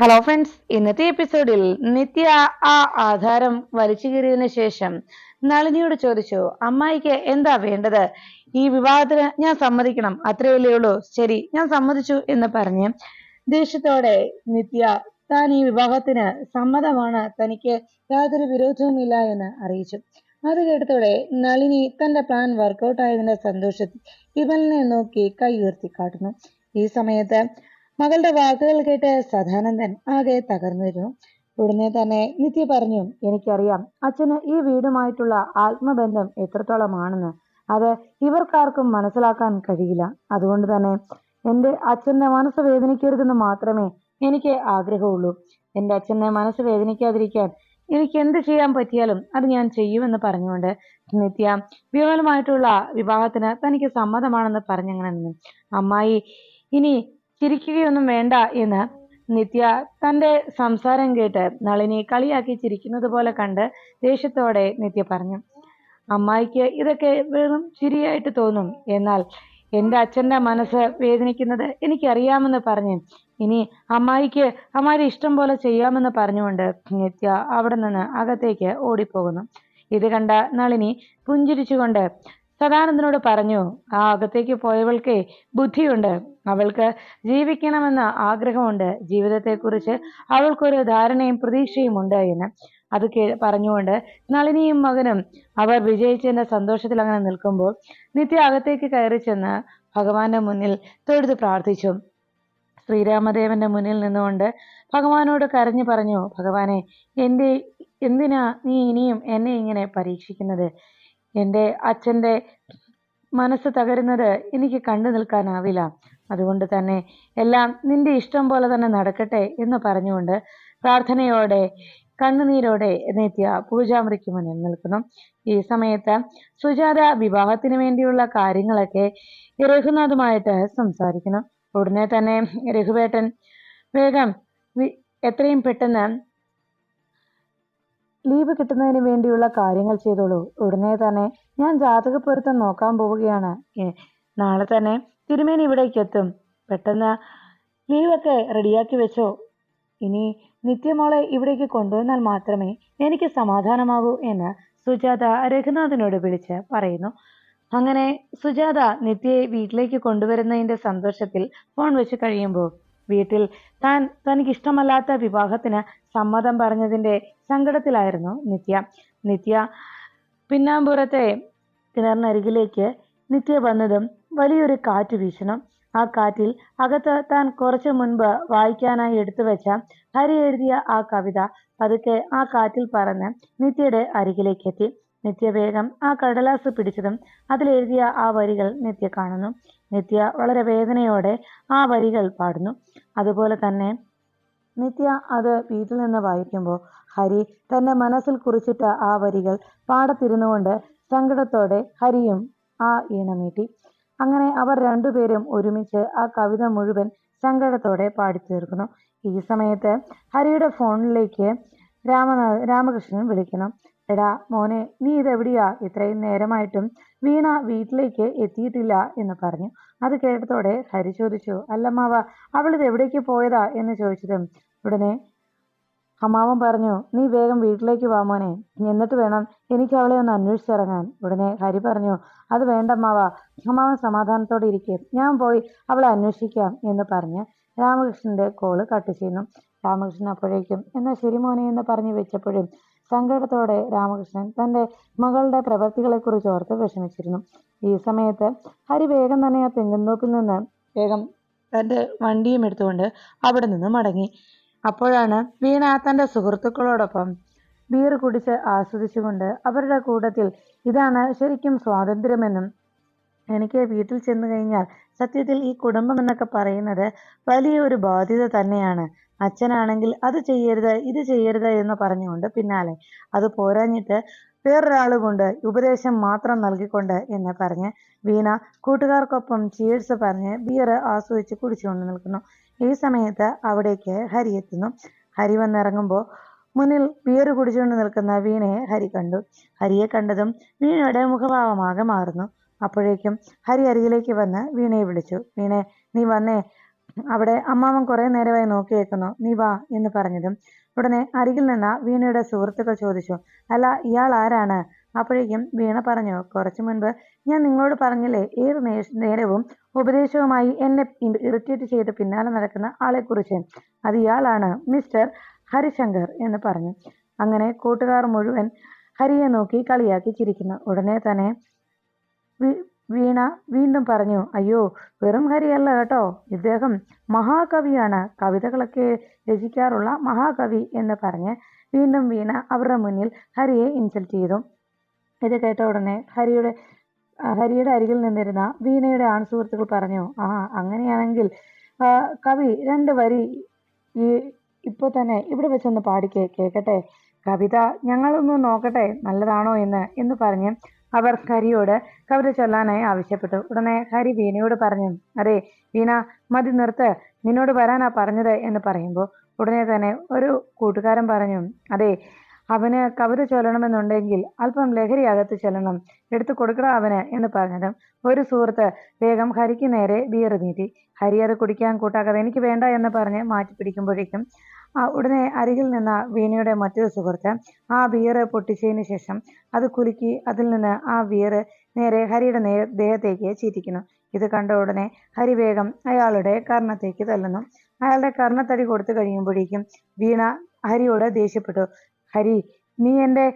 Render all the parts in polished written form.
Hello friends, ഇന്നത്തെ എപ്പിസോഡിൽ നിത്യ ആ ആധാരം വലിച്ചു കീറിയതിനു ശേഷം നളിനിയോട് ചോദിച്ചു, അമ്മായിക്ക് എന്താ വേണ്ടത്? ഈ വിവാഹത്തിന് ഞാൻ സമ്മതിക്കണം, അത്രയല്ലേ ഉള്ളൂ. ശരി, ഞാൻ സമ്മതിച്ചു എന്ന് പറഞ്ഞ് ദേഷ്യത്തോടെ നിത്യ താൻ ഈ വിവാഹത്തിന് സമ്മതമാണ്, തനിക്ക് യാതൊരു വിരോധവുമില്ല എന്ന് അറിയിച്ചു. അത് കേട്ടതോടെ നളിനി തന്റെ പ്ലാൻ വർക്കൗട്ട് ആയതിന്റെ സന്തോഷത്തിൽ വിമലിനെ നോക്കി കൈ ഉയർത്തി കാട്ടുന്നു. ഈ സമയത്ത് മകളുടെ വാക്കുകൾ കേട്ട് സദാനന്ദൻ ആകെ തകർന്നിരുന്നു. ഉടനെ തന്നെ നിത്യ പറഞ്ഞു, എനിക്കറിയാം അച്ഛന് ഈ വീടുമായിട്ടുള്ള ആത്മബന്ധം എത്രത്തോളമാണെന്ന്. അത് ഇവർക്കാർക്കും മനസ്സിലാക്കാൻ കഴിയില്ല. അതുകൊണ്ട് തന്നെ എന്റെ അച്ഛന്റെ മനസ്സ് വേദനിക്കരുതെന്ന് മാത്രമേ എനിക്ക് ആഗ്രഹമുള്ളൂ. എന്റെ അച്ഛന്റെ മനസ്സ് വേദനിക്കാതിരിക്കാൻ എനിക്ക് എന്ത് ചെയ്യാൻ പറ്റിയാലും അത് ഞാൻ ചെയ്യുമെന്ന് പറഞ്ഞുകൊണ്ട് നിത്യ വിമലുമായിട്ടുള്ള വിവാഹത്തിന് തനിക്ക് സമ്മതമാണെന്ന് പറഞ്ഞങ്ങനെ നിന്നു. അമ്മായി ഇനി ചിരിക്കുകയൊന്നും വേണ്ട എന്ന് നിത്യ തന്റെ സംസാരം കേട്ട് നളിനി കളിയാക്കി ചിരിക്കുന്നത് പോലെ കണ്ട് ദേഷ്യത്തോടെ നിത്യ പറഞ്ഞു, അമ്മായിക്ക് ഇതൊക്കെ വെറും ചിരിയായിട്ട് തോന്നും, എന്നാൽ എന്റെ അച്ഛന്റെ മനസ്സ് വേദനിക്കുന്നത് എനിക്കറിയാമെന്ന് പറഞ്ഞ് ഇനി അമ്മായിയുടെ ഇഷ്ടം പോലെ ചെയ്യാമെന്ന് പറഞ്ഞുകൊണ്ട് നിത്യ അവിടെ നിന്ന് അകത്തേക്ക് ഓടിപ്പോകുന്നു. ഇത് കണ്ട നളിനി പുഞ്ചിരിച്ചുകൊണ്ട് സദാനന്ദനോട് പറഞ്ഞു, ആ അകത്തേക്ക് പോയവൾക്ക് ബുദ്ധിയുണ്ട്, അവൾക്ക് ജീവിക്കണമെന്ന ആഗ്രഹമുണ്ട്, ജീവിതത്തെക്കുറിച്ച് അവൾക്കൊരു ധാരണയും പ്രതീക്ഷയും ഉണ്ട് എന്ന്. അത് പറഞ്ഞുകൊണ്ട് നളിനിയും മകനും അവർ വിജയിച്ചതിന്റെ സന്തോഷത്തിൽ അങ്ങനെ നിൽക്കുമ്പോൾ നിത്യ അകത്തേക്ക് കയറി ചെന്ന് ഭഗവാന്റെ മുന്നിൽ തൊഴുത് പ്രാർത്ഥിച്ചു. ശ്രീരാമദേവന്റെ മുന്നിൽ നിന്നുകൊണ്ട് ഭഗവാനോട് കരഞ്ഞു പറഞ്ഞു, ഭഗവാനെ, എന്തിനാ നീ ഇനിയും എന്നെ ഇങ്ങനെ പരീക്ഷിക്കുന്നത്? എൻ്റെ അച്ഛൻ്റെ മനസ്സ് തകരുന്നത് എനിക്ക് കണ്ടു നിൽക്കാനാവില്ല. അതുകൊണ്ട് തന്നെ എല്ലാം നിന്റെ ഇഷ്ടം പോലെ തന്നെ നടക്കട്ടെ എന്ന് പറഞ്ഞുകൊണ്ട് പ്രാർത്ഥനയോടെ കണ്ണുനീരോടെ നിത്യ പൂജാമുറിക്ക് മുന്നിൽ നിൽക്കുന്നു. ഈ സമയത്ത് സുജാത വിവാഹത്തിന് വേണ്ടിയുള്ള കാര്യങ്ങളൊക്കെ രഘുനാഥുമായിട്ട് സംസാരിക്കുന്നു. ഉടനെ തന്നെ രഘുവേട്ടൻ വേഗം എത്രയും പെട്ടെന്ന് ലീവ് കിട്ടുന്നതിന് വേണ്ടിയുള്ള കാര്യങ്ങൾ ചെയ്തോളൂ. ഉടനെ തന്നെ ഞാൻ ജാതക പൊരുത്തം നോക്കാൻ പോവുകയാണ്. നാളെ തന്നെ തിരുമേനി ഇവിടേക്ക് എത്തും. പെട്ടെന്ന് ലീവൊക്കെ റെഡിയാക്കി വെച്ചോ. ഇനി നിത്യമോളെ ഇവിടേക്ക് കൊണ്ടുവന്നാൽ മാത്രമേ എനിക്ക് സമാധാനമാകൂ എന്ന് സുജാത രഘുനാഥനോട് വിളിച്ച് പറയുന്നു. അങ്ങനെ സുജാത നിത്യയെ വീട്ടിലേക്ക് കൊണ്ടുവരുന്നതിന്റെ സന്തോഷത്തിൽ ഫോൺ വെച്ച് കഴിയുമ്പോൾ വീട്ടിൽ തനിക്ക് ഇഷ്ടമല്ലാത്ത വിവാഹത്തിന് സമ്മതം പറഞ്ഞതിന്റെ സങ്കടത്തിലായിരുന്നു നിത്യ. പിന്നാമ്പുറത്തെ കിണറിനരികിലേക്ക് നിത്യ വന്നതും വലിയൊരു കാറ്റ് വീശണം. ആ കാറ്റിൽ അകത്ത് താൻ കുറച്ചു മുൻപ് വായിക്കാനായി എടുത്തു വെച്ച ഹരി എഴുതിയ ആ കവിത പതുക്കെ ആ കാറ്റിൽ പറന്ന് നിത്യയുടെ അരികിലേക്ക് എത്തി. നിത്യ വേഗം ആ കടലാസ് പിടിച്ചതും അതിലെഴുതിയ ആ വരികൾ നിത്യ കാണുന്നു. നിത്യ വളരെ വേദനയോടെ ആ വരികൾ പാടുന്നു. അതുപോലെ തന്നെ നിത്യ അത് വീട്ടിൽ നിന്ന് വായിക്കുമ്പോൾ ഹരി തന്റെ മനസ്സിൽ കുറിച്ചിട്ട ആ വരികൾ പാടത്തിരുന്നുകൊണ്ട് സങ്കടത്തോടെ ഹരിയും ആ ഈണമീട്ടി. അങ്ങനെ അവർ രണ്ടുപേരും ഒരുമിച്ച് ആ കവിത മുഴുവൻ സങ്കടത്തോടെ പാടിത്തീർക്കുന്നു. ഈ സമയത്ത് ഹരിയുടെ ഫോണിലേക്ക് രാമകൃഷ്ണൻ വിളിക്കണം. എടാ മോനെ, നീ ഇതെവിടെയാ? ഇത്രയും നേരമായിട്ടും വീണ വീട്ടിലേക്ക് എത്തിയിട്ടില്ല എന്ന് പറഞ്ഞു. അത് കേട്ടതോടെ ഹരി ചോദിച്ചു, അല്ലമ്മാവ, അവളിത് എവിടേക്ക് പോയതാ എന്ന് ചോദിച്ചതും ഉടനെ അമ്മാവൻ പറഞ്ഞു, നീ വേഗം വീട്ടിലേക്ക് വാ മോനെ, എന്നിട്ട് വേണം എനിക്ക് അവളെ ഒന്ന് അന്വേഷിച്ചിറങ്ങാൻ. ഉടനെ ഹരി പറഞ്ഞു, അത് വേണ്ടമ്മാവ, അമ്മാവൻ സമാധാനത്തോടെ ഇരിക്കും, ഞാൻ പോയി അവളെ അന്വേഷിക്കാം എന്ന് പറഞ്ഞ് രാമകൃഷ്ണന്റെ കോള് കട്ട് ചെയ്യുന്നു. രാമകൃഷ്ണൻ അപ്പോഴേക്കും എന്നാ ശരി മോനെ എന്ന് പറഞ്ഞു വെച്ചപ്പോഴും സങ്കടത്തോടെ രാമകൃഷ്ണൻ തന്റെ മകളുടെ പ്രവൃത്തികളെക്കുറിച്ച് ഓർത്ത് വിഷമിച്ചിരുന്നു. ഈ സമയത്ത് ഹരി വേഗം തന്നെ ആ തെങ്ങുന്തോപ്പിൽ നിന്ന് വേഗം തന്റെ വണ്ടിയും എടുത്തുകൊണ്ട് അവിടെ നിന്ന് മടങ്ങി. അപ്പോഴാണ് വീണ തന്റെ സുഹൃത്തുക്കളോടൊപ്പം ബീർ കുടിച്ച് ആസ്വദിച്ചുകൊണ്ട് അവരുടെ കൂട്ടത്തിൽ ഇതാണ് ശരിക്കും സ്വാതന്ത്ര്യമെന്നും എനിക്ക് വീട്ടിൽ ചെന്നു കഴിഞ്ഞാൽ സത്യത്തിൽ ഈ കുടുംബം എന്നൊക്കെ പറയുന്നത് വലിയൊരു ബാധ്യത തന്നെയാണ്. അച്ഛനാണെങ്കിൽ അത് ചെയ്യരുത് ഇത് ചെയ്യരുത് എന്ന് പറഞ്ഞുകൊണ്ട് പിന്നാലെ, അത് പോരാഞ്ഞിട്ട് വേറൊരാള് കൊണ്ട് ഉപദേശം മാത്രം നൽകിക്കൊണ്ട് എന്ന് പറഞ്ഞ് വീണ കൂട്ടുകാർക്കൊപ്പം ചീഴ്സ് പറഞ്ഞ് ബിയർ ആസ്വദിച്ച് കുടിച്ചുകൊണ്ട് നിൽക്കുന്നു. ഈ സമയത്ത് അവിടേക്ക് ഹരി എത്തുന്നു. ഹരി വന്നിറങ്ങുമ്പോൾ മുന്നിൽ ബിയർ കുടിച്ചുകൊണ്ട് നിൽക്കുന്ന വീണയെ ഹരി കണ്ടു. ഹരിയെ കണ്ടതും വീണയുടെ മുഖഭാവമാകെ മാറുന്നു. അപ്പോഴേക്കും ഹരി അരികിലേക്ക് വന്ന് വീണയെ വിളിച്ചു. വീണെ, നീ വന്നേ, അവിടെ അമ്മാവൻ കുറെ നേരമായി നോക്കി വെക്കുന്നു. നീ വാ എന്ന് പറഞ്ഞതും ഉടനെ അരികിൽ നിന്ന വീണയുടെ സുഹൃത്തുക്കൾ ചോദിച്ചു, അല്ല ഇയാൾ ആരാണ്? അപ്പോഴേക്കും വീണ പറഞ്ഞു, കുറച്ചു മുൻപ് ഞാൻ നിങ്ങളോട് പറഞ്ഞില്ലേ, ഏത് നേരവും ഉപദേശവുമായി എന്നെ ഇറിറ്റേറ്റ് ചെയ്ത് പിന്നാലെ നടക്കുന്ന ആളെക്കുറിച്ച്. അത് ഇയാളാണ്, മിസ്റ്റർ ഹരിശങ്കർ എന്ന് പറഞ്ഞു. അങ്ങനെ കൂട്ടുകാർ മുഴുവൻ ഹരിയെ നോക്കി കളിയാക്കി ചിരിക്കുന്നു. ഉടനെ തന്നെ വീണ വീണ്ടും പറഞ്ഞു, അയ്യോ വെറും ഹരിയല്ല കേട്ടോ, ഇദ്ദേഹം മഹാകവിയാണ്, കവിതകളൊക്കെ രചിക്കാറുള്ള മഹാകവി എന്ന് പറഞ്ഞ് വീണ്ടും വീണ അവരുടെ മുന്നിൽ ഹരിയെ ഇൻസൾട്ട് ചെയ്തു. ഇത് കേട്ട ഉടനെ ഹരിയുടെ അരികിൽ നിന്നിരുന്ന വീണയുടെ ആൺസുഹൃത്തുക്കൾ പറഞ്ഞു, ആ അങ്ങനെയാണെങ്കിൽ കവി 2 വരി ഈ ഇപ്പോൾ തന്നെ ഇവിടെ വെച്ചൊന്ന് കേൾക്കട്ടെ, കവിത ഞങ്ങളൊന്ന് നോക്കട്ടെ നല്ലതാണോ എന്ന് പറഞ്ഞ് അവർ ഹരിയോട് കവിത ചൊല്ലാനായി ആവശ്യപ്പെട്ടു. ഉടനെ ഹരി വീണയോട് പറഞ്ഞു, അതെ വീണ മതി നിർത്ത്, നിന്നോട് വരാനാ പറഞ്ഞത് എന്ന് പറയുമ്പോൾ ഉടനെ തന്നെ ഒരു കൂട്ടുകാരൻ പറഞ്ഞു, അതെ അവന് കവിത ചൊല്ലണമെന്നുണ്ടെങ്കിൽ അല്പം ലഹരി അകത്ത് ചെല്ലണം, എടുത്തു കൊടുക്കടാ അവന് എന്ന് പറഞ്ഞതും ഒരു സുഹൃത്ത് വേഗം ഹരിക്ക് നേരെ ബിയർ നീട്ടി. ഹരി അത് കുടിക്കാൻ കൂട്ടാക്കാതെ എനിക്ക് വേണ്ട എന്ന് പറഞ്ഞ് മാറ്റി പിടിക്കുമ്പോഴേക്കും ഉടനെ അരികിൽ നിന്ന വീണയുടെ മറ്റൊരു സുഹൃത്ത് ആ ബിയർ പൊട്ടിച്ചതിന് ശേഷം അത് കുലുക്കി അതിൽ നിന്ന് ആ ബിയർ നേരെ ഹരിയുടെ ദേഹത്തേക്ക് ചീറ്റിക്കുന്നു. ഇത് കണ്ട ഉടനെ ഹരി വേഗം അയാളുടെ കർണത്തേക്ക് തല്ലുന്നു. അയാളുടെ കർണത്തടി കൊടുത്തു കഴിയുമ്പോഴേക്കും വീണ ഹരിയോട് ദേഷ്യപ്പെട്ടു, ഹരി നീ എൻ്റെ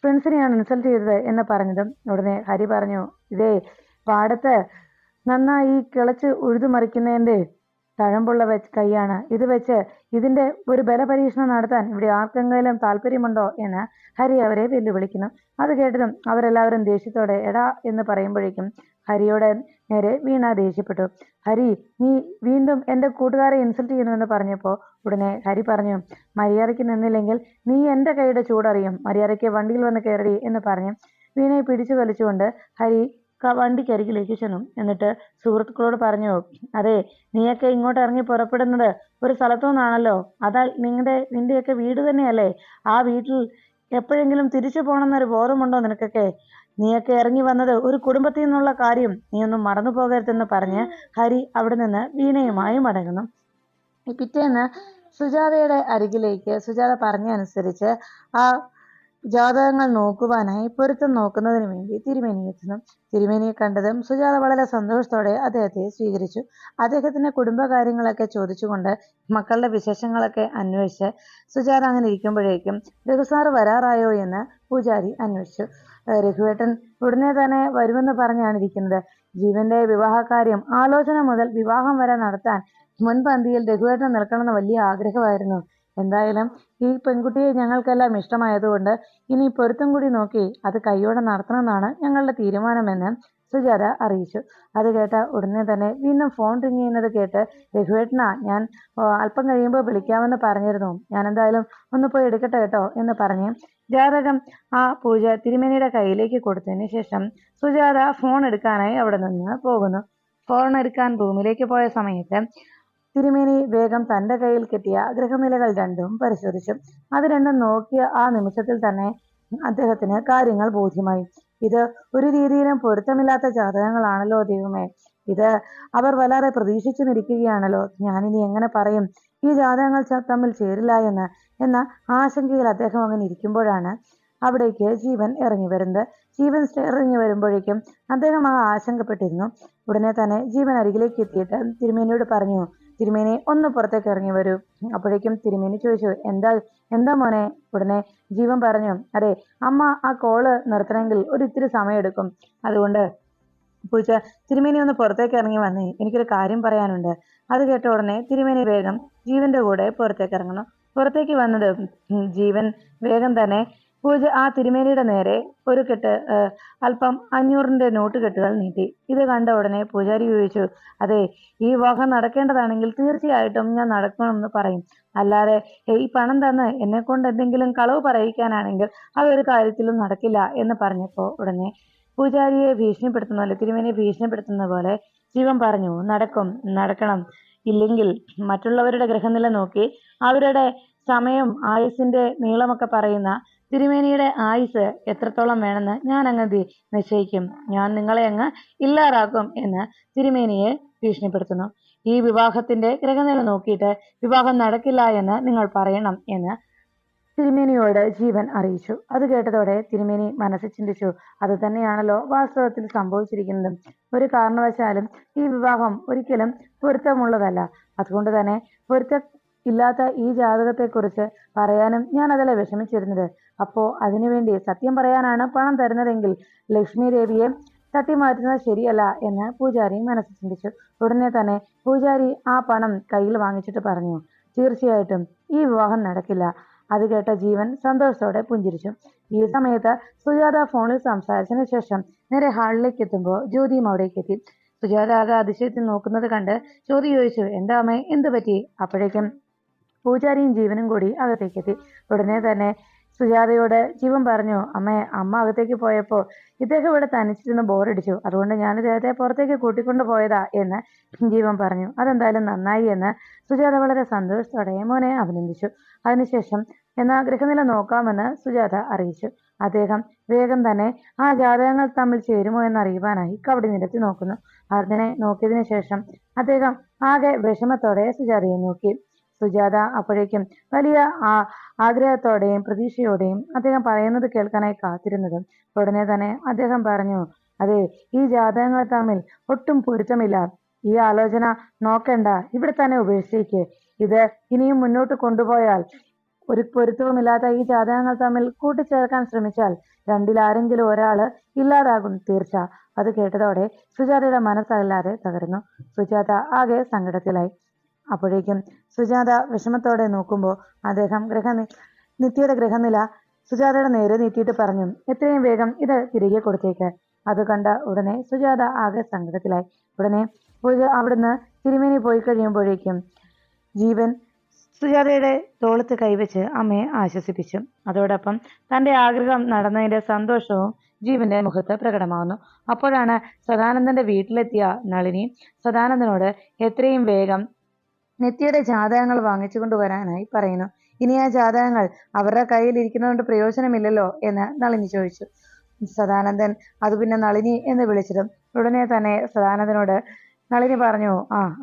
ഫ്രണ്ട്സിനെയാണ് ഇൻസൾട്ട് ചെയ്തത് എന്ന് പറഞ്ഞതും ഉടനെ ഹരി പറഞ്ഞു, ഇതേ പാടത്ത് നന്നായി കിളച്ച് ഉഴുതുമറിക്കുന്നതിൻ്റെ തഴമ്പുള്ള കൈയാണ് ഇത് വെച്ച് ഇതിന്റെ ഒരു ബലപരീക്ഷണം നടത്താൻ ഇവിടെ ആർക്കെങ്കിലും താല്പര്യമുണ്ടോ എന്ന് ഹരി അവരെ വെല്ലുവിളിക്കുന്നു. അത് കേട്ടതും അവരെല്ലാവരും ദേഷ്യത്തോടെ എടാ എന്ന് പറയുമ്പോഴേക്കും ഹരിയോടെ നേരെ വീണ ദേഷ്യപ്പെട്ടു, ഹരി നീ വീണ്ടും എൻ്റെ കൂട്ടുകാരെ ഇൻസൾട്ട് ചെയ്യുന്നുവെന്ന് പറഞ്ഞപ്പോൾ ഉടനെ ഹരി പറഞ്ഞു, മര്യാദയ്ക്ക് നിന്നില്ലെങ്കിൽ നീ എൻ്റെ കൈയുടെ ചൂടറിയും, മര്യാദയ്ക്ക് വണ്ടിയിൽ വന്ന് കയറി എന്ന് പറഞ്ഞ് വീണയെ പിടിച്ചു വലിച്ചുകൊണ്ട് ഹരി വണ്ടിക്കരികിലേക്ക് ചെന്നു. എന്നിട്ട് സുഹൃത്തുക്കളോട് പറഞ്ഞു, അതെ നീയൊക്കെ ഇങ്ങോട്ട് ഇറങ്ങി പുറപ്പെടുന്നത് ഒരു സ്ഥലത്തു നിന്നാണല്ലോ, അതാ നിന്റെയൊക്കെ വീട് തന്നെയല്ലേ, ആ വീട്ടിൽ എപ്പോഴെങ്കിലും തിരിച്ചു പോകണമെന്നൊരു ബോധമുണ്ടോ നിനക്കൊക്കെ? നീയൊക്കെ ഇറങ്ങി വന്നത് ഒരു കുടുംബത്തിൽ നിന്നുള്ള കാര്യം നീ ഒന്നും മറന്നു പോകരുതെന്ന് പറഞ്ഞ് ഹരി അവിടെ നിന്ന് വീണയുമായി മടങ്ങുന്നു. പിറ്റേന്ന് സുജാതയുടെ അരികിലേക്ക് സുജാത പറഞ്ഞ അനുസരിച്ച് ആ ജാതകങ്ങൾ നോക്കുവാനായി പൊരുത്തം നോക്കുന്നതിന് വേണ്ടി തിരുമേനി എത്തുന്നു. തിരുമേനിയെ കണ്ടതും സുജാത വളരെ സന്തോഷത്തോടെ അദ്ദേഹത്തെ സ്വീകരിച്ചു. അദ്ദേഹത്തിന്റെ കുടുംബകാര്യങ്ങളൊക്കെ ചോദിച്ചുകൊണ്ട് മക്കളുടെ വിശേഷങ്ങളൊക്കെ അന്വേഷിച്ച് സുജാത അങ്ങനെ ഇരിക്കുമ്പോഴേക്കും രഘുസാറ് വരാറായോ എന്ന് പൂജാരി അന്വേഷിച്ചു. രഘുവേട്ടൻ ഉടനെ തന്നെ വരുമെന്ന് പറഞ്ഞാണ് ഇരിക്കുന്നത്. ജീവന്റെ വിവാഹകാര്യം ആലോചന മുതൽ വിവാഹം വരെ നടത്താൻ മുൻപന്തിയിൽ രഘുവേട്ടൻ നിൽക്കണമെന്ന് വലിയ ആഗ്രഹമായിരുന്നു. എന്തായാലും ഈ പെൺകുട്ടിയെ ഞങ്ങൾക്കെല്ലാം ഇഷ്ടമായതുകൊണ്ട് ഇനി പൊരുത്തം കൂടി നോക്കി അത് കൈയോടെ നടത്തണമെന്നാണ് ഞങ്ങളുടെ തീരുമാനമെന്ന് സുജാത അറിയിച്ചു. അത് കേട്ട ഉടനെ തന്നെ വീണ്ടും ഫോൺ റിങ് ചെയ്യുന്നത് കേട്ട്, രഘുവേട്ടനാ ഞാൻ അല്പം കഴിയുമ്പോൾ വിളിക്കാമെന്ന് പറഞ്ഞിരുന്നു, ഞാൻ എന്തായാലും ഒന്ന് പോയി എടുക്കട്ടെ കേട്ടോ എന്ന് പറഞ്ഞ് ജാതകം ആ തിരുമേനിയുടെ കയ്യിലേക്ക് കൊടുത്തതിന് ശേഷം സുജാത ഫോൺ എടുക്കാനായി അവിടെ നിന്ന് പോകുന്നു. ഫോൺ എടുക്കാൻ റൂമിലേക്ക് പോയ സമയത്ത് തിരുമേനി വേഗം തന്റെ കയ്യിൽ കിട്ടിയ ഗ്രഹനിലകൾ രണ്ടും പരിശോധിച്ചു. അത് രണ്ടും നോക്കിയ ആ നിമിഷത്തിൽ തന്നെ അദ്ദേഹത്തിന് കാര്യങ്ങൾ ബോധ്യമായി. ഇത് ഒരു രീതിയിലും പൊരുത്തമില്ലാത്ത ജാതകങ്ങളാണല്ലോ ദൈവമേ, ഇത് അവർ വളരെ പ്രതീക്ഷിച്ചു നിൽക്കുകയാണല്ലോ, ഞാനിനി എങ്ങനെ പറയും ഈ ജാതകങ്ങൾ തമ്മിൽ ചേരില്ല എന്ന ആശങ്കയിൽ അദ്ദേഹം അങ്ങനെ ഇരിക്കുമ്പോഴാണ് അവിടേക്ക് ജീവൻ ഇറങ്ങി വരുന്നത്. ജീവൻ ഇറങ്ങി വരുമ്പോഴേക്കും അദ്ദേഹം ആശങ്കപ്പെട്ടിരുന്നു. ഉടനെ തന്നെ ജീവൻ അരികിലേക്ക് എത്തിയിട്ട് തിരുമേനിയോട് പറഞ്ഞു, തിരുമേനി ഒന്ന് പുറത്തേക്ക് ഇറങ്ങി വരൂ. അപ്പോഴേക്കും തിരുമേനി ചോദിച്ചു, എന്താ മോനെ? ഉടനെ ജീവൻ പറഞ്ഞു, അതെ അമ്മ ആ കോള് നിർത്തണമെങ്കിൽ ഇത്തിരി സമയമെടുക്കും, അതുകൊണ്ട് പൂജ തിരുമേനി ഒന്ന് പുറത്തേക്ക് ഇറങ്ങി വന്നേ, എനിക്കൊരു കാര്യം പറയാനുണ്ട്. അത് കേട്ട ഉടനെ തിരുമേനി വേഗം ജീവന്റെ കൂടെ പുറത്തേക്ക് ഇറങ്ങണം. പുറത്തേക്ക് വന്നത് ജീവൻ വേഗം തന്നെ ആ തിരുമേനിയുടെ നേരെ ഒരു അല്പം 500-ന്റെ നോട്ട് കെട്ടുകൾ നീട്ടി. ഇത് കണ്ട ഉടനെ പൂജാരി ചോദിച്ചു, അതെ ഈ വിവാഹം നടക്കേണ്ടതാണെങ്കിൽ തീർച്ചയായിട്ടും ഞാൻ നടക്കണമെന്ന് പറയും, അല്ലാതെ ഈ പണം തന്ന് എന്നെ കൊണ്ട് എന്തെങ്കിലും കളവ് പറയിക്കാനാണെങ്കിൽ അതൊരു കാര്യത്തിലും നടക്കില്ല എന്ന് പറഞ്ഞപ്പോ ഉടനെ പൂജാരിയെ ഭീഷണിപ്പെടുത്തുന്ന പോലെ, തിരുമേനിയെ ഭീഷണിപ്പെടുത്തുന്ന പോലെ ജീവൻ പറഞ്ഞു, നടക്കണം, ഇല്ലെങ്കിൽ മറ്റുള്ളവരുടെ ഗ്രഹനില നോക്കി അവരുടെ സമയം ആയുസിന്റെ നീളമൊക്കെ പറയുന്ന തിരുമേനിയുടെ ആയുസ് എത്രത്തോളം വേണമെന്ന് ഞാൻ അങ്ങ് നിശ്ചയിക്കും, ഞാൻ നിങ്ങളെ അങ്ങ് ഇല്ലാതാക്കും എന്ന് തിരുമേനിയെ ഭീഷണിപ്പെടുത്തുന്നു. ഈ വിവാഹത്തിന്റെ ഗ്രഹനില നോക്കിയിട്ട് വിവാഹം നടക്കില്ല എന്ന് നിങ്ങൾ പറയണം എന്ന് തിരുമേനിയോട് ജീവൻ അറിയിച്ചു. അത് കേട്ടതോടെ തിരുമേനി മനസ്സിൽ ചിന്തിച്ചു, അത് തന്നെയാണല്ലോ വാസ്തവത്തിൽ സംഭവിച്ചിരിക്കുന്നതും. ഒരു കാരണവശാലും ഈ വിവാഹം ഒരിക്കലും പൊരുത്തമുള്ളതല്ല. അതുകൊണ്ട് തന്നെ പൊരുത്തം ഇല്ലാത്ത ഈ ജാതകത്തെക്കുറിച്ച് പറയാനും ഞാൻ അതല്ല വിഷമിച്ചിരുന്നത്. അപ്പോ അതിനുവേണ്ടി സത്യം പറയാനാണ് പണം തരുന്നതെങ്കിൽ ലക്ഷ്മി ദേവിയെ തട്ടിമാറ്റുന്നത് ശരിയല്ല എന്ന് പൂജാരി മനസ്സിൽ ചിന്തിച്ചു. ഉടനെ തന്നെ പൂജാരി ആ പണം കയ്യിൽ വാങ്ങിച്ചിട്ട് പറഞ്ഞു, തീർച്ചയായിട്ടും ഈ വിവാഹം നടക്കില്ല. അത് കേട്ട ജീവൻ സന്തോഷത്തോടെ പുഞ്ചിരിച്ചു. ഈ സമയത്ത് സുജാത ഫോണിൽ സംസാരിച്ചതിന് ശേഷം നേരെ ഹാളിലേക്ക് എത്തുമ്പോൾ ജ്യോതിയും അവിടേക്ക് എത്തി. സുജാത ആകെ അതിശയത്തിൽ നോക്കുന്നത് കണ്ട് ജ്യോതി ചോദിച്ചു, എന്താ അമ്മേ, എന്ത് പറ്റി? അപ്പോഴേക്കും പൂജാരിയും ജീവനും കൂടി അകത്തേക്ക് എത്തി. ഉടനെ തന്നെ സുജാതയോട് ജീവൻ പറഞ്ഞു, അമ്മ അകത്തേക്ക് പോയപ്പോൾ ഇദ്ദേഹം ഇവിടെ തനിച്ചിരുന്ന് ബോറടിച്ചു, അതുകൊണ്ട് ഞാൻ ഇദ്ദേഹത്തെ പുറത്തേക്ക് കൂട്ടിക്കൊണ്ടു പോയതാ എന്ന് ജീവൻ പറഞ്ഞു. അതെന്തായാലും നന്നായി എന്ന് സുജാത വളരെ സന്തോഷത്തോടെ മോനെ അഭിനന്ദിച്ചു. അതിനുശേഷം എന്നാൽ ഗ്രഹനില നോക്കാമെന്ന് സുജാത അറിയിച്ചു. അദ്ദേഹം വേഗം തന്നെ ആ ജാതകങ്ങൾ തമ്മിൽ ചേരുമോ എന്നറിയുവാനായി കവടി നിരത്തി നോക്കുന്നു. അതിനെ നോക്കിയതിനു ശേഷം അദ്ദേഹം ആകെ വിഷമത്തോടെ സുജാതയെ നോക്കി. സുജാത അപ്പോഴേക്കും വലിയ ആഗ്രഹത്തോടെയും പ്രതീക്ഷയോടെയും അദ്ദേഹം പറയുന്നത് കേൾക്കാനായി കാത്തിരുന്നതും. ഉടനെ തന്നെ അദ്ദേഹം പറഞ്ഞു, അതെ, ഈ ജാതകങ്ങൾ തമ്മിൽ ഒട്ടും പൊരുത്തമില്ല. ഈ ആലോചന നോക്കണ്ട, ഇവിടെ തന്നെ ഉപേക്ഷിക്ക്. ഇത് ഇനിയും മുന്നോട്ട് കൊണ്ടുപോയാൽ ഒരു പൊരുത്തവുമില്ലാത്ത ഈ ജാതകങ്ങൾ തമ്മിൽ കൂട്ടിച്ചേർക്കാൻ ശ്രമിച്ചാൽ രണ്ടിലാരെങ്കിലും ഒരാള് ഇല്ലാതാകും തീർച്ച. അത് കേട്ടതോടെ സുജാതയുടെ മനസ്സല്ലാതെ തകർന്നു. സുജാത ആകെ സങ്കടത്തിലായി. അപ്പോഴേക്കും സുജാത വിഷമത്തോടെ നോക്കുമ്പോൾ അദ്ദേഹം നിത്യയുടെ ഗ്രഹനില സുജാതയുടെ നേരെ നീട്ടിയിട്ട് പറഞ്ഞു, എത്രയും വേഗം ഇത് തിരികെ കൊടുത്തേക്ക്. അത് കണ്ട ഉടനെ സുജാത ആകെ സങ്കടത്തിലായി. ഉടനെ അവിടുന്ന് തിരുമേനി പോയി കഴിയുമ്പോഴേക്കും ജീവൻ സുജാതയുടെ തോളത്ത് കൈവച്ച് അമ്മയെ ആശ്വസിപ്പിച്ചു. അതോടൊപ്പം തന്റെ ആഗ്രഹം നടന്നതിന്റെ സന്തോഷവും ജീവന്റെ മുഖത്ത് പ്രകടമാവുന്നു. അപ്പോഴാണ് സദാനന്ദന്റെ വീട്ടിലെത്തിയ നളിനി സദാനന്ദനോട് എത്രയും വേഗം നിത്യയുടെ ജാതകങ്ങൾ വാങ്ങിച്ചു കൊണ്ടുവരാനായി പറയുന്നു. ഇനി ആ ജാതകങ്ങൾ അവരുടെ കയ്യിൽ ഇരിക്കുന്നതുകൊണ്ട് പ്രയോജനമില്ലല്ലോ എന്ന് നളിനി ചോദിച്ചു. സദാനന്ദൻ അത് പിന്നെ നളിനി എന്ന് വിളിച്ചതും ഉടനെ തന്നെ സദാനന്ദനോട് നളിനി പറഞ്ഞു,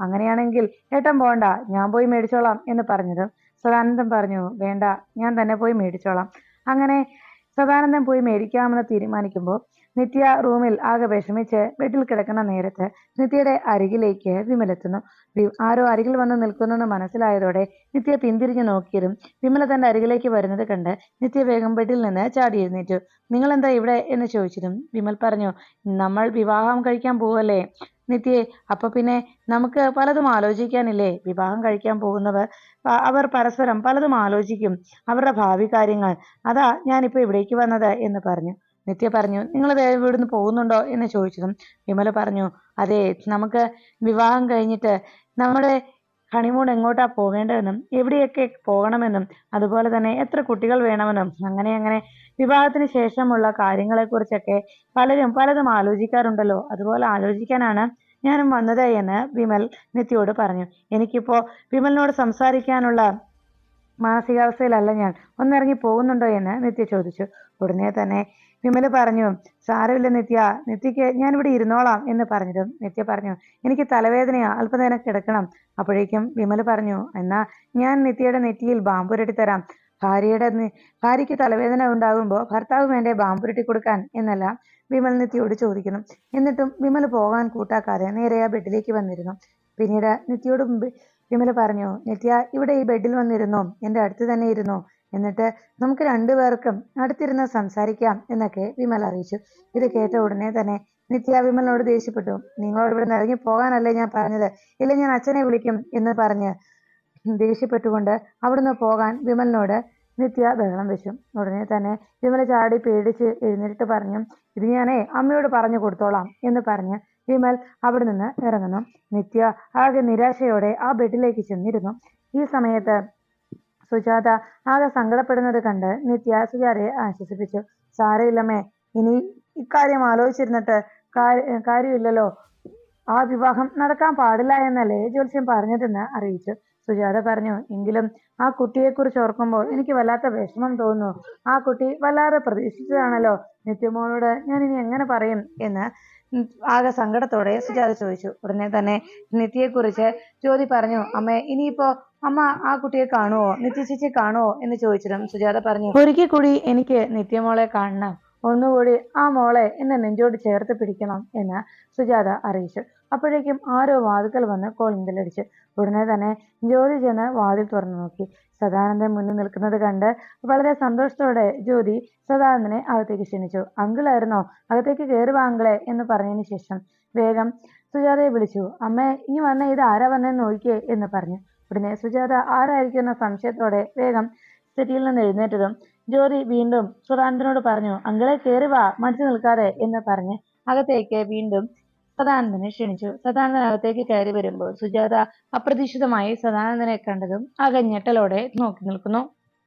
അങ്ങനെയാണെങ്കിൽ ഏട്ടൻ പോണ്ട, ഞാൻ പോയി മേടിച്ചോളാം എന്ന് പറഞ്ഞതും സദാനന്ദൻ പറഞ്ഞു, വേണ്ട, ഞാൻ തന്നെ പോയി മേടിച്ചോളാം. അങ്ങനെ സദാനന്ദൻ പോയി മേടിക്കാമെന്ന് തീരുമാനിക്കുമ്പോൾ നിത്യ റൂമിൽ ആകെ വിഷമിച്ച് ബെഡിൽ കിടക്കുന്ന നേരത്ത് നിത്യയുടെ അരികിലേക്ക് വിമലെത്തുന്നു. ആരോ അരികിൽ വന്ന് നിൽക്കുന്നെന്ന് മനസ്സിലായതോടെ നിത്യ പിന്തിരിഞ്ഞു നോക്കിയതും വിമല തന്റെ അരികിലേക്ക് വരുന്നത് കണ്ട് നിത്യ വേഗം ബെഡിൽ നിന്ന് ചാടി എഴുന്നേറ്റു. നിങ്ങൾ എന്താ ഇവിടെ എന്ന് ചോദിച്ചതും വിമൽ പറഞ്ഞു, നമ്മൾ വിവാഹം കഴിക്കാൻ പോവല്ലേ നിത്യയെ, അപ്പൊ പിന്നെ നമുക്ക് പലതും ആലോചിക്കാനില്ലേ? വിവാഹം കഴിക്കാൻ പോകുന്നവർ അവർ പരസ്പരം പലതും ആലോചിക്കും, അവരുടെ ഭാവി കാര്യങ്ങൾ. അതാ ഞാനിപ്പോ ഇവിടേക്ക് വന്നത് എന്ന് പറഞ്ഞു. നിത്യ പറഞ്ഞു, നിങ്ങൾ ഇവിടുന്ന് പോകുന്നുണ്ടോ എന്ന് ചോദിച്ചതും വിമല പറഞ്ഞു, അതെ, നമുക്ക് വിവാഹം കഴിഞ്ഞിട്ട് നമ്മുടെ ഹണിമൂൺ എങ്ങോട്ടാ പോകേണ്ടതെന്നും എവിടെയൊക്കെ പോകണമെന്നും അതുപോലെ തന്നെ എത്ര കുട്ടികൾ വേണമെന്നും അങ്ങനെ വിവാഹത്തിന് ശേഷമുള്ള കാര്യങ്ങളെക്കുറിച്ചൊക്കെ പലതും ആലോചിക്കാറുണ്ടല്ലോ, അതുപോലെ ആലോചിക്കാനാണ് ഞാനും വന്നത് എന്ന് വിമൽ നിത്യയോട് പറഞ്ഞു. എനിക്കിപ്പോ വിമലിനോട് സംസാരിക്കാനുള്ള മാനസികാവസ്ഥയിലല്ല ഞാൻ, ഒന്നിറങ്ങി പോകുന്നുണ്ടോ എന്ന് നിത്യ ചോദിച്ചു. ഉടനെ തന്നെ വിമല് പറഞ്ഞു, സാരമില്ല നിത്യക്ക് ഞാനിവിടെ ഇരുന്നോളാം എന്ന് പറഞ്ഞതും നിത്യ പറഞ്ഞു, എനിക്ക് തലവേദനയാ, അല്പനേരം കിടക്കണം. അപ്പോഴേക്കും വിമല് പറഞ്ഞു, എന്നാ ഞാൻ നിത്യയുടെ നെറ്റിയിൽ ബാമ്പുരട്ടി തരാം. ഭാര്യയ്ക്ക് തലവേദന ഉണ്ടാകുമ്പോൾ ഭർത്താവ് വേണ്ടേ ബാമ്പുരട്ടി കൊടുക്കാൻ എന്നെല്ലാം വിമൽ നിത്യയോട് ചോദിക്കുന്നു. എന്നിട്ടും വിമൽ പോകാൻ കൂട്ടാക്കാതെ നേരെ ആ ബെഡിലേക്ക് വന്നിരുന്നു. പിന്നീട് നിത്യയോട് വിമൽ പറഞ്ഞു, നിത്യ ഇവിടെ ഈ ബെഡിൽ വന്നിരുന്നു, എൻ്റെ അടുത്ത് തന്നെ ഇരുന്നു, എന്നിട്ട് നമുക്ക് രണ്ടുപേർക്കും അടുത്തിരുന്ന് സംസാരിക്കാം എന്നൊക്കെ വിമൽ അറിയിച്ചു. ഇത് കേട്ട ഉടനെ തന്നെ നിത്യ വിമലിനോട് ദേഷ്യപ്പെട്ടു. നിങ്ങളോട് ഇവിടെ നിന്ന് ഇറങ്ങി പോകാനല്ലേ ഞാൻ പറഞ്ഞത്, ഇല്ല ഞാൻ അച്ഛനെ വിളിക്കും എന്ന് പറഞ്ഞ് ദേഷ്യപ്പെട്ടുകൊണ്ട് അവിടുന്ന് പോകാൻ വിമലിനോട് നിത്യ ബഹളം വെച്ചു. ഉടനെ തന്നെ വിമല ചാടി പേടിച്ച് എഴുന്നേറ്റ് പറഞ്ഞു, ഇത് ഞാനേ അമ്മയോട് പറഞ്ഞു കൊടുത്തോളാം എന്ന് പറഞ്ഞ് വിമൽ അവിടെ നിന്ന് ഇറങ്ങുന്നു. നിത്യ ആകെ നിരാശയോടെ ആ ബെഡിലേക്ക് ചെന്നിരുന്നു. ഈ സമയത്ത് സുജാത ആകെ സങ്കടപ്പെടുന്നത് കണ്ട് നിത്യ സുജാതയെ ആശ്വസിപ്പിച്ചു. സാരയില്ലമ്മേ, ഇനി ഇക്കാര്യം ആലോചിച്ചിരുന്നിട്ട് കാര്യമില്ലല്ലോ, ആ വിവാഹം നടക്കാൻ പാടില്ല എന്നല്ലേ ജ്യോത്സ്യം പറഞ്ഞതെന്ന് അറിയിച്ചു. സുജാത പറഞ്ഞു. എങ്കിലും ആ കുട്ടിയെക്കുറിച്ച് ഓർക്കുമ്പോൾ എനിക്ക് വല്ലാത്ത വിഷമം തോന്നുന്നു. ആ കുട്ടി വല്ലാതെ പ്രതീക്ഷിച്ചതാണല്ലോ. നിത്യമോളോട് ഞാൻ ഇനി എങ്ങനെ പറയും എന്ന് ആകെ സങ്കടത്തോടെ സുജാത ചോദിച്ചു. ഉടനെ തന്നെ നിത്യയെക്കുറിച്ച് ജ്യോതി പറഞ്ഞു. അമ്മേ, ഇനിയിപ്പോ അമ്മ ആ കുട്ടിയെ കാണുവോ, നിത്യ ചേച്ചി കാണുവോ എന്ന് ചോദിച്ചിട്ടും സുജാത പറഞ്ഞു, ഒരിക്കൽ കൂടി എനിക്ക് നിത്യമോളെ കാണണം. ഒന്നുകൂടി ആ മോളെ എന്നെ നെഞ്ചോട് ചേർത്ത് പിടിക്കണം എന്ന് സുജാത അറിയിച്ചു. അപ്പോഴേക്കും ആരോ വാതിൽക്കൽ വന്ന് കോളിംഗ് ബെല്ലടിച്ചു. ഉടനെ തന്നെ ജ്യോതി ചെന്ന് വാതിൽ തുറന്നു നോക്കി. സദാനന്ദൻ മുന്നിൽ നിൽക്കുന്നത് കണ്ട് വളരെ സന്തോഷത്തോടെ ജ്യോതി സദാനന്ദനെ അകത്തേക്ക് ക്ഷണിച്ചു. അങ്കിളായിരുന്നോ? അകത്തേക്ക് കയറി വാ അങ്കിളെ എന്ന് പറഞ്ഞതിന് ശേഷം വേഗം സുജാതയെ വിളിച്ചു. അമ്മേ, ഇനി വന്ന ഇത് ആരാ വന്നെന്ന് നോക്കിയേ എന്ന് പറഞ്ഞു. ഉടനെ സുജാത ആരായിരിക്കും എന്ന സംശയത്തോടെ വേഗം സെറ്റിയിൽ നിന്ന് എഴുന്നേറ്റതും ജ്യോതി വീണ്ടും സദാനന്ദനോട് പറഞ്ഞു, അങ്കിളെ കയറി വാ, മടിച്ചു നിൽക്കാതെ എന്ന് പറഞ്ഞ് അകത്തേക്ക് വീണ്ടും സദാനന്ദനെ ക്ഷണിച്ചു. സദാനന്ദൻ അകത്തേക്ക് കയറി വരുമ്പോൾ സുജാത അപ്രതീക്ഷിതമായി സദാനന്ദനെ കണ്ടതും ആകെ ഞെട്ടലോടെ നോക്കി നിൽക്കുന്നു.